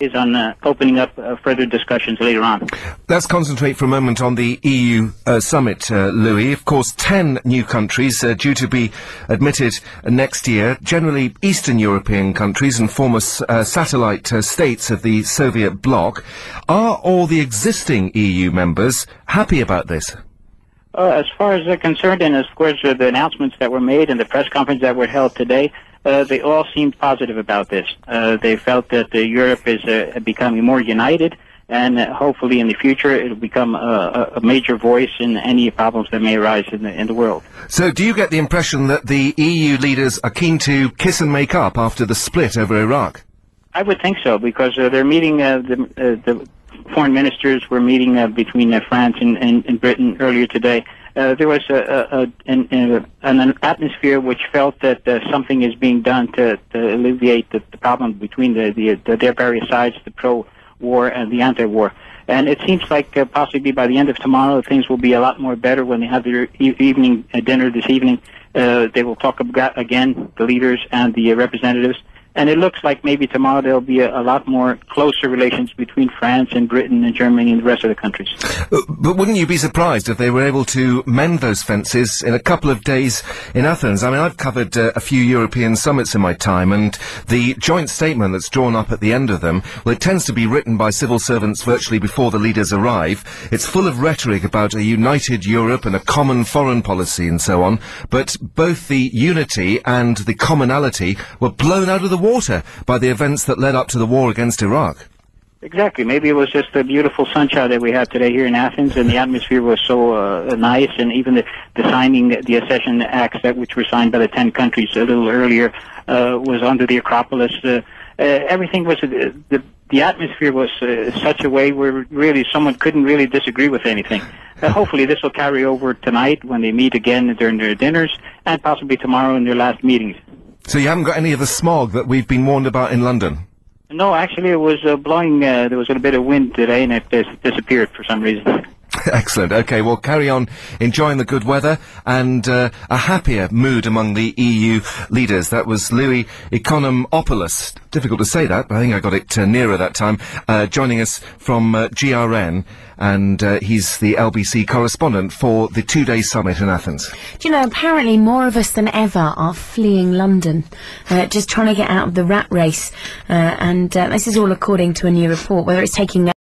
is on opening up further discussions later on. Let's concentrate for a moment on the EU summit, Louis. Of course, 10 new countries due to be admitted next year, generally Eastern European countries and former satellite states of the Soviet bloc. Are all the existing EU members happy about this? As far as they're concerned, and as far as the announcements that were made and the press conference that were held today, they all seemed positive about this. They felt that Europe is becoming more united, and hopefully in the future it will become a major voice in any problems that may arise in the world. So do you get the impression that the EU leaders are keen to kiss and make up after the split over Iraq? I would think so, because they're meeting, the foreign ministers were meeting between France and Britain earlier today. There was an atmosphere which felt that something is being done to alleviate the problem between their various sides, the pro-war and the anti-war. And it seems like possibly by the end of tomorrow things will be a lot more better when they have their evening dinner this evening. They will talk about, again, the leaders and the representatives. And it looks like maybe tomorrow there'll be a lot more closer relations between France and Britain and Germany and the rest of the countries. But wouldn't you be surprised if they were able to mend those fences in a couple of days in Athens? I mean, I've covered a few European summits in my time, and the joint statement that's drawn up at the end of them, well, it tends to be written by civil servants virtually before the leaders arrive. It's full of rhetoric about a united Europe and a common foreign policy and so on, but both the unity and the commonality were blown out of the water by the events that led up to the war against Iraq. Exactly. Maybe it was just the beautiful sunshine that we had today here in Athens, and the atmosphere was so nice, and even the signing, the accession acts which were signed by the 10 countries a little earlier was under the Acropolis. Everything was, the atmosphere was such a way where really someone couldn't really disagree with anything. Hopefully this will carry over tonight when they meet again during their dinners, and possibly tomorrow in their last meetings. So you haven't got any of the smog that we've been warned about in London? No, actually it was blowing, there was a bit of wind today, and it disappeared for some reason. Excellent. Okay, well, carry on enjoying the good weather and a happier mood among the EU leaders. That was Louis Economopoulos. Difficult to say that, but I think I got it nearer that time, joining us from GRN, and he's the LBC correspondent for the two-day summit in Athens. Do you know, apparently more of us than ever are fleeing London, just trying to get out of the rat race, and this is all according to a new report, whether it's taking